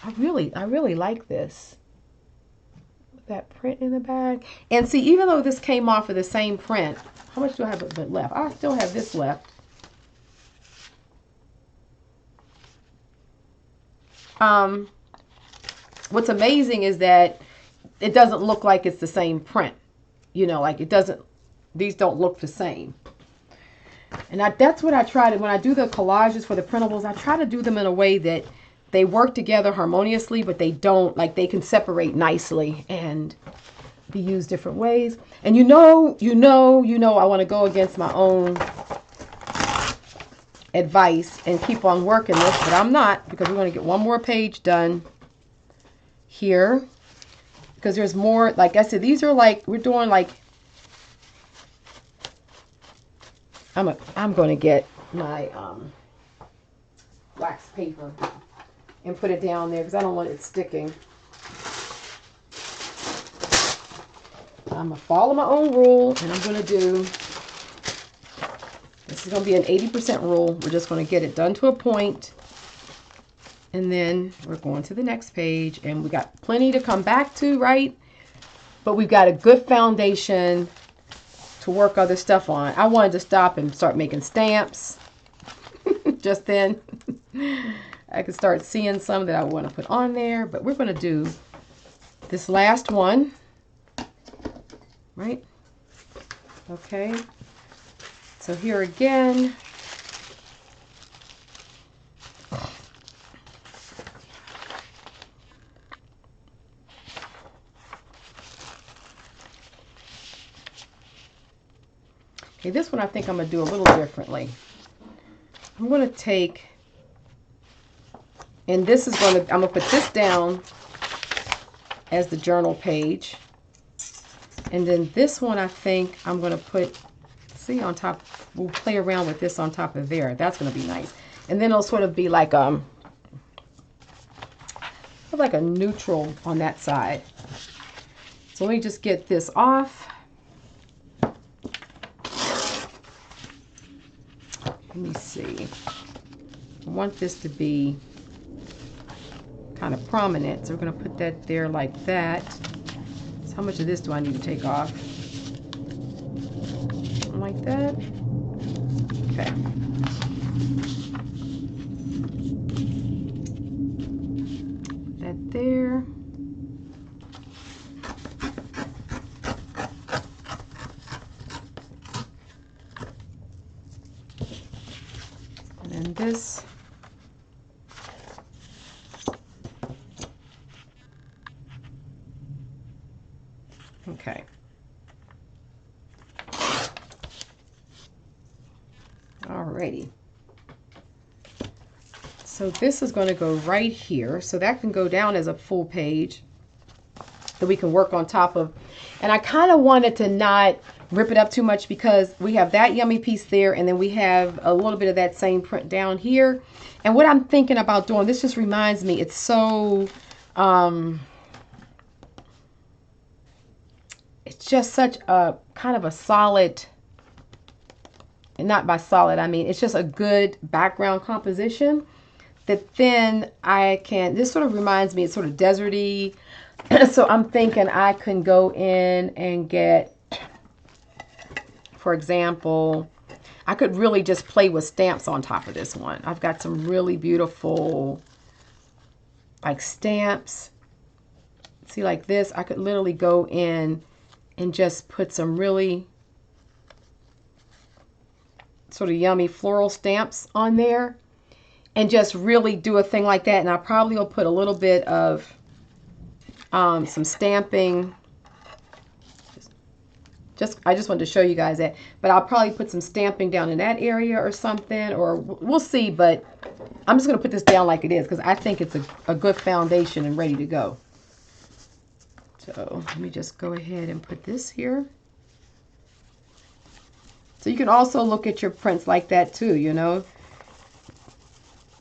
I really like this. That print in the bag. And see, even though this came off of the same print, how much do I have left? I still have this left. What's amazing is that it doesn't look like it's the same print. You know, like it doesn't, these don't look the same. And that's what I try to, when I do the collages for the printables, I try to do them in a way that they work together harmoniously, but they don't, like they can separate nicely and be used different ways. And you know, I want to go against my own advice and keep on working this, but I'm not, because we're going to get one more page done here. Because there's more, like I said, these are like, we're doing like, I'm going to get my wax paper and put it down there because I don't want it sticking. I'm going to follow my own rule, and I'm going to do, this is going to be an 80% rule. We're just going to get it done to a point, and then we're going to the next page, and we got plenty to come back to, right? But we've got a good foundation to work other stuff on. I wanted to stop and start making stamps. Just then I could start seeing some that I want to put on there, but we're going to do this last one, right? Okay, so here again, okay, this one I think I'm going to do a little differently. I'm going to take, and this is going to, I'm going to put this down as the journal page. And then this one I think I'm going to put See, on top, we'll play around with this on top of there. That's going to be nice. And then it'll sort of be like a neutral on that side. So let me just get this off. Let me see. I want this to be kind of prominent, so we're going to put that there like that. So how much of this do I need to take off? Like that. Okay. That there. And then this. Okay. Alrighty. So this is going to go right here. So that can go down as a full page that we can work on top of. And I kind of wanted to not rip it up too much because we have that yummy piece there, and then we have a little bit of that same print down here. And what I'm thinking about doing, this just reminds me, it's so it's just such a kind of a solid, and not by solid I mean it's just a good background composition, that then I can, this sort of reminds me, it's sort of deserty. So I'm thinking I can go in and get, for example, I could really just play with stamps on top of this one. I've got some really beautiful like stamps. See, like this, I could literally go in and just put some really sort of yummy floral stamps on there and just really do a thing like that. And I probably will put a little bit of some stamping. I just wanted to show you guys that, but I'll probably put some stamping down in that area or something, or we'll see. But I'm just going to put this down like it is because I think it's a good foundation and ready to go. So let me just go ahead and put this here. So you can also look at your prints like that too, you know,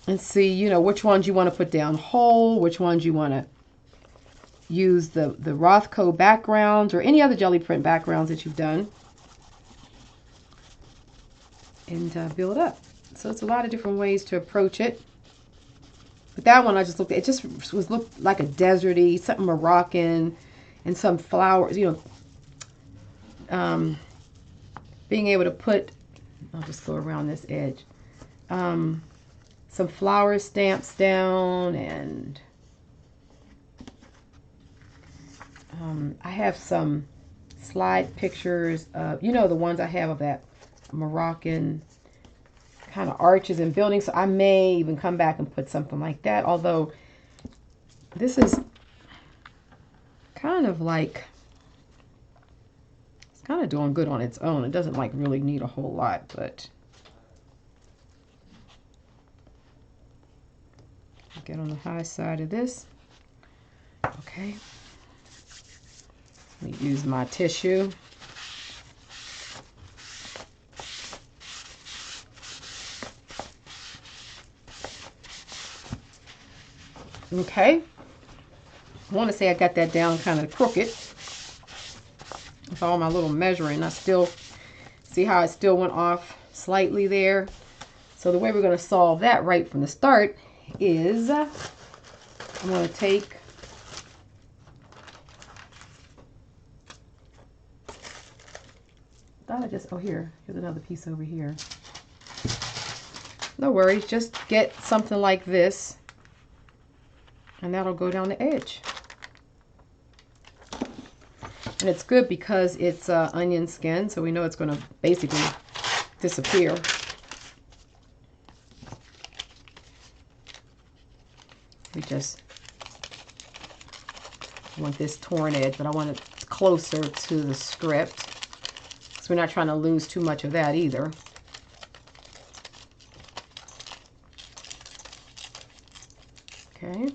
and see, you know, which ones you want to put down whole, which ones you want to use the Rothko backgrounds or any other jelly print backgrounds that you've done, and build up. So it's a lot of different ways to approach it. But that one I just looked at, it just looked like a deserty, something Moroccan, and some flowers, you know, being able to put, I'll just go around this edge, some flower stamps down, and I have some slide pictures of, you know, the ones I have of that Moroccan kind of arches and buildings. So I may even come back and put something like that. Although this is kind of like, it's kind of doing good on its own. It doesn't like really need a whole lot, but get on the high side of this. Okay. Let me use my tissue. Okay. I want to say I got that down kind of crooked with all my little measuring. I still see how it still went off slightly there. So the way we're going to solve that right from the start is I'm going to take oh, here's another piece over here. No worries, just get something like this and that'll go down the edge. And it's good because it's onion skin, so we know it's going to basically disappear. We just want this torn edge, but I want it closer to the script. So we're not trying to lose too much of that either. Okay.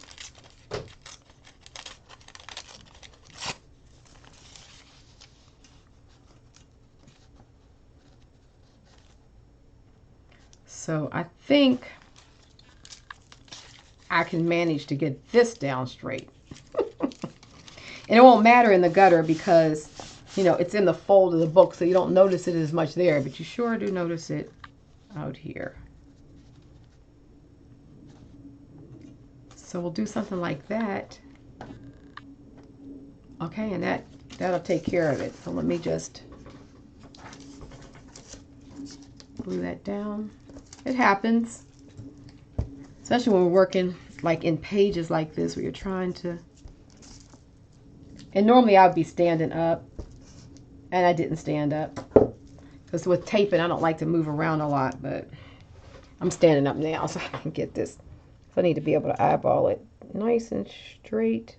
So I think I can manage to get this down straight. And it won't matter in the gutter because, you know, it's in the fold of the book, so you don't notice it as much there, but you sure do notice it out here. So we'll do something like that. Okay, and that'll take care of it. So let me just glue that down. It happens, especially when we're working like in pages like this where you're trying to, and normally I would be standing up, and I didn't stand up because with taping I don't like to move around a lot, but I'm standing up now so I can get this. So I need to be able to eyeball it nice and straight.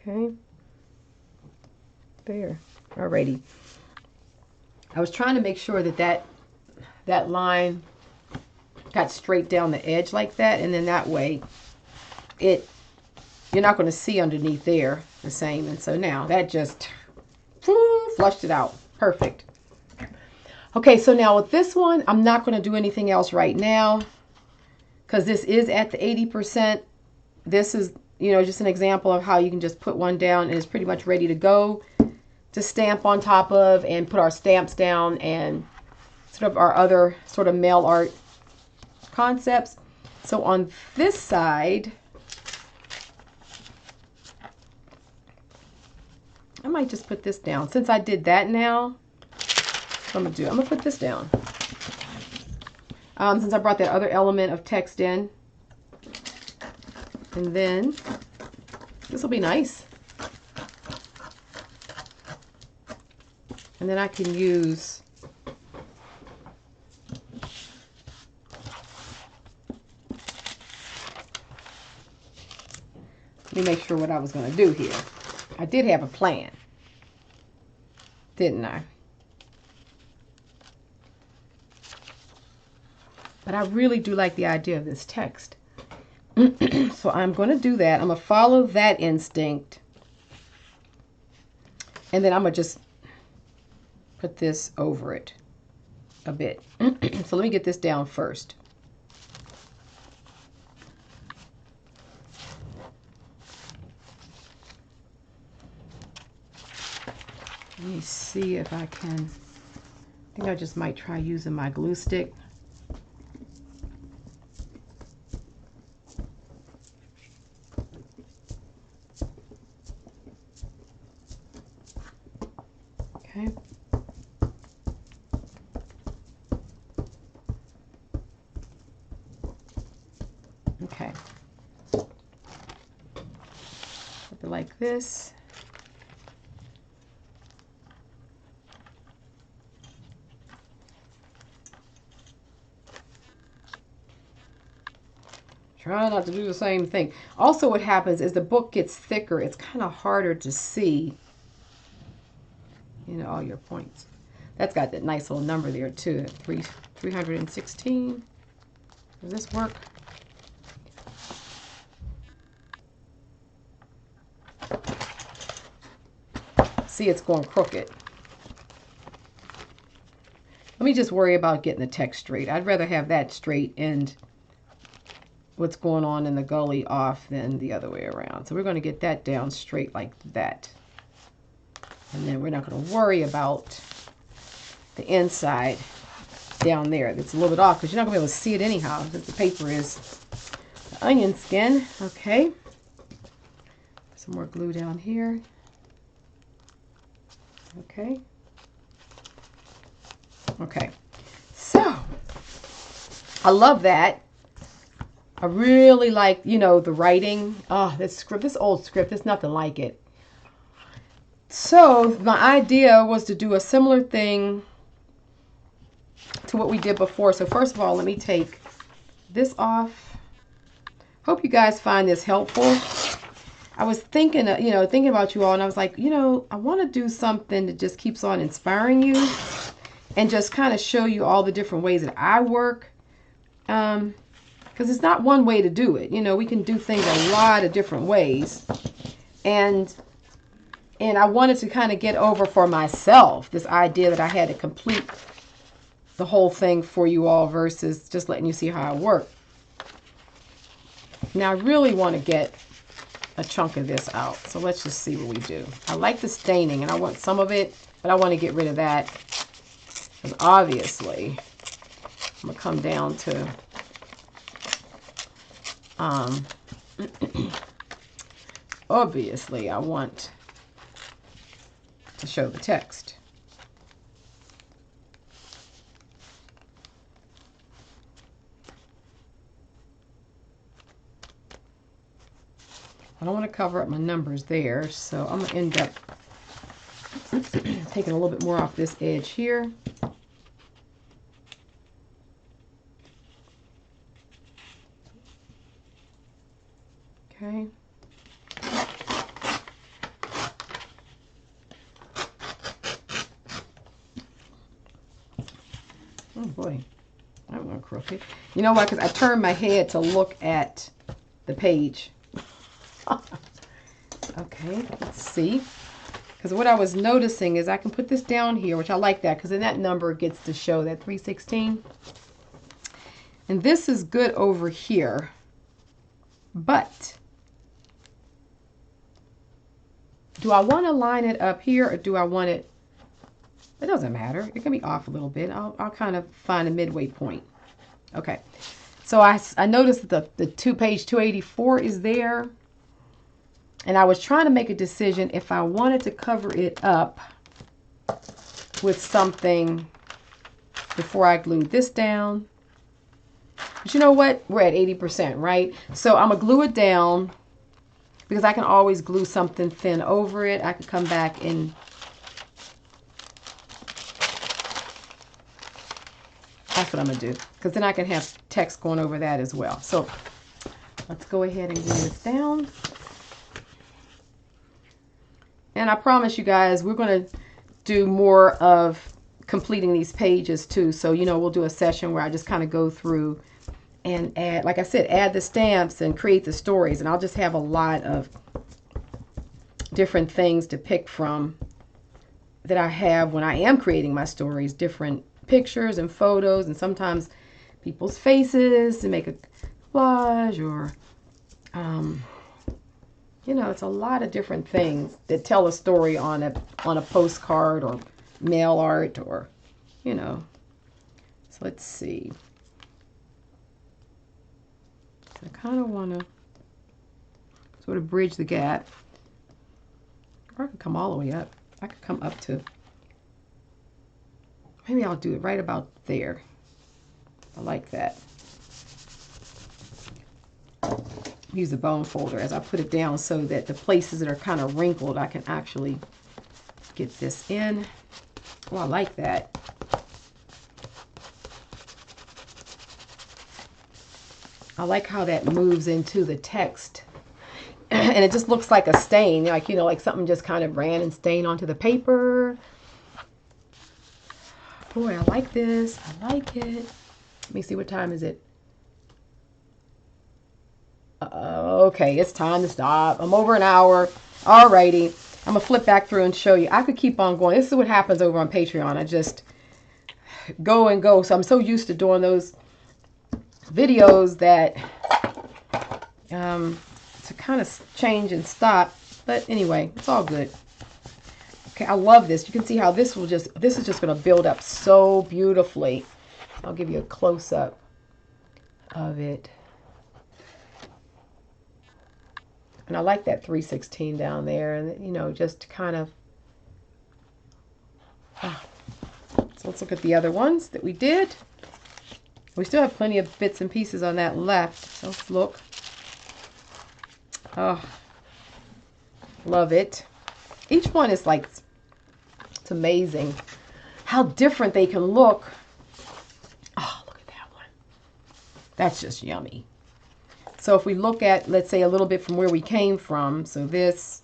Okay, there. Alrighty. I was trying to make sure that that line got straight down the edge like that, and then that way you're not going to see underneath there the same. And so now that just flushed it out. Perfect. Okay, so now with this one, I'm not going to do anything else right now because this is at the 80%. This is, you know, just an example of how you can just put one down and it's pretty much ready to go to stamp on top of and put our stamps down and sort of our other sort of mail art concepts. So on this side, I might just put this down. Since I did that now, what I'm going to put this down. Since I brought that other element of text in. And then this will be nice. And then I can use let me make sure what I was going to do here. I did have a plan, didn't I? But I really do like the idea of this text. So I'm going to do that. I'm going to follow that instinct. And then I'm going to just put this over it a bit. So let me get this down first. Let me see if I can. I think I just might try using my glue stick. Okay. Okay. Put it like this. Try not to do the same thing. Also, what happens is the book gets thicker. It's kind of harder to see, you know, all your points. That's got that nice little number there too. 316. Does this work? See, it's going crooked. Let me just worry about getting the text straight. I'd rather have that straight and what's going on in the gully off than the other way around. So we're going to get that down straight like that. And then we're not going to worry about the inside down there. That's a little bit off because you're not going to be able to see it anyhow since the paper is the onion skin. Okay. Some more glue down here. Okay. Okay. So, I love that. I really like, you know, the writing. Oh, this script, this old script, there's nothing like it. So my idea was to do a similar thing to what we did before. So first of all, let me take this off. Hope you guys find this helpful. I was thinking, thinking about you all, and I was like, you know, I want to do something that just keeps on inspiring you and just kind of show you all the different ways that I work. because it's not one way to do it. You know, we can do things a lot of different ways. And I wanted to kind of get over for myself this idea that I had to complete the whole thing for you all versus just letting you see how I work. Now I really want to get a chunk of this out. So let's just see what we do. I like the staining and I want some of it, but I want to get rid of that. Because obviously I'm going to come down to obviously I want to show the text. I don't want to cover up my numbers there, so I'm going to end up taking a little bit more off this edge here. Okay. Oh boy, that went crooked. You know why? Because I turned my head to look at the page. Okay, let's see. Because what I was noticing is I can put this down here, which I like that, because then that number gets to show that 316. And this is good over here. But do I want to line it up here or do I want it? It doesn't matter. It can be off a little bit. I'll kind of find a midway point. Okay. So I noticed that the page 284 is there. And I was trying to make a decision if I wanted to cover it up with something before I glued this down. But you know what? We're at 80%, right? So I'm going to glue it down because I can always glue something thin over it. I could come back and that's what I'm going to do, because then I can have text going over that as well. So let's go ahead and glue this down. And I promise you guys, we're going to do more of completing these pages too. So, you know, we'll do a session where I just kind of go through and add, like I said, add the stamps and create the stories. And I'll just have a lot of different things to pick from that I have when I am creating my stories, different pictures and photos, and sometimes people's faces to make a collage, or you know, it's a lot of different things that tell a story on a postcard or mail art, or you know. So let's see. I kind of want to sort of bridge the gap, or I could come all the way up. I could come up to, maybe I'll do it right about there. I like that. Use the bone folder as I put it down so that the places that are kind of wrinkled, I can actually get this in. Oh, I like that. I like how that moves into the text. And it just looks like a stain, like, you know, like something just kind of ran and stained onto the paper. Boy, I like this. I like it. Let me see, what time is it? Okay, it's time to stop. I'm over an hour. Alrighty. I'm going to flip back through and show you. I could keep on going. This is what happens over on Patreon. I just go and go. So I'm so used to doing those videos that to kind of change and stop. But anyway, it's all good. Okay, I love this. You can see how this is just going to build up so beautifully. I'll give you a close-up of it. And I like that 316 down there, and you know, just kind of. So let's look at the other ones that we did. We still have plenty of bits and pieces on that left. So let's look. Oh, love it. Each one is like, it's amazing how different they can look. Oh, look at that one. That's just yummy. So if we look at, let's say, a little bit from where we came from, so this,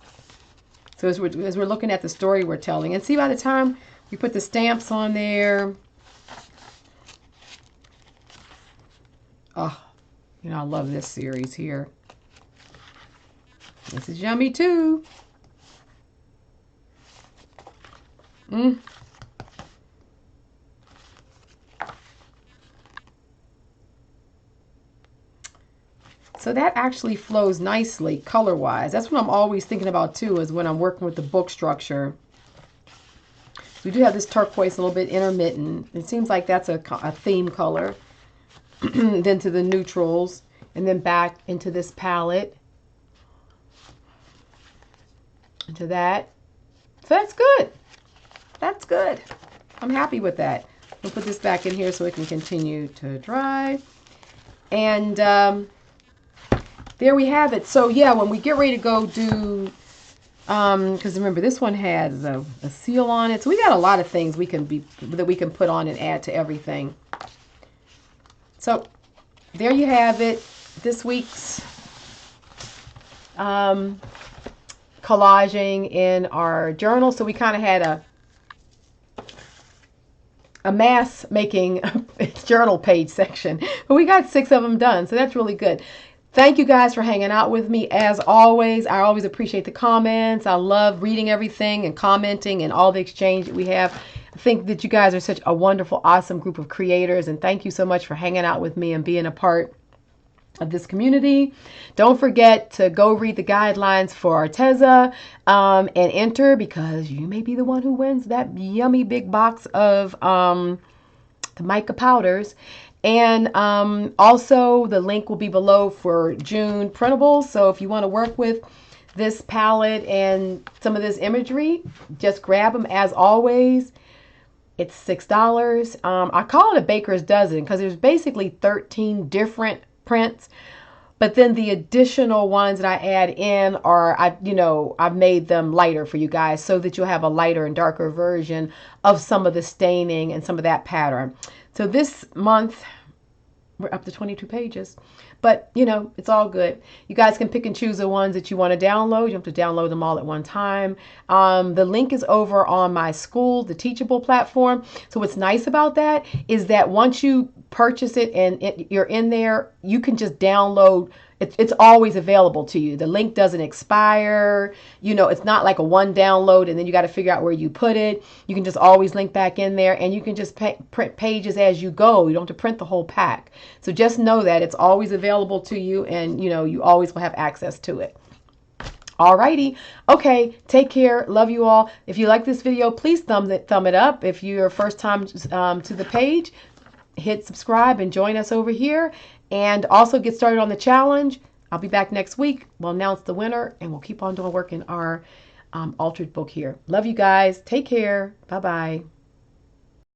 so as we're looking at the story we're telling, and see, by the time we put the stamps on there, Oh, you know, I love this series here. This is yummy too. So that actually flows nicely color-wise. That's what I'm always thinking about too, is when I'm working with the book structure. We do have this turquoise a little bit intermittent. It seems like that's a theme color. Then to the neutrals, and then back into this palette. Into that. So that's good. That's good. I'm happy with that. We'll put this back in here so it can continue to dry. And there we have it. So yeah, when we get ready to go do, because remember this one has a seal on it, so we got a lot of things that we can put on and add to everything. So there you have it. This week's collaging in our journal. So we kind of had a mass making journal page section, but we got 6 of them done. So that's really good. Thank you guys for hanging out with me. As always, I always appreciate the comments. I love reading everything and commenting and all the exchange that we have. I think that you guys are such a wonderful, awesome group of creators, and thank you so much for hanging out with me and being a part of this community. Don't forget to go read the guidelines for Arteza and enter, because you may be the one who wins that yummy big box of the mica powders. And also the link will be below for June printables. So if you want to work with this palette and some of this imagery, just grab them. As always, it's $6. I call it a baker's dozen because there's basically 13 different prints, but then the additional ones that I add in are, I've made them lighter for you guys so that you'll have a lighter and darker version of some of the staining and some of that pattern. So this month we're up to 22 pages, but it's all good. You guys can pick and choose the ones that you want to download. You don't have to download them all at one time. The link is over on my school, the Teachable platform. So what's nice about that is that once you purchase it and you're in there, you can just download. It's always available to you. The link doesn't expire. It's not like a one download and then you got to figure out where you put it. You can just always link back in there, and you can just print pages as you go. You don't have to print the whole pack. So just know that it's always available to you, and you always will have access to it. Alrighty. Okay. Take care. Love you all. If you like this video, please thumb it up. If you're first time to the page, hit subscribe and join us over here. And also get started on the challenge. I'll be back next week. We'll announce the winner, and we'll keep on doing work in our altered book here. Love you guys. Take care. Bye-bye.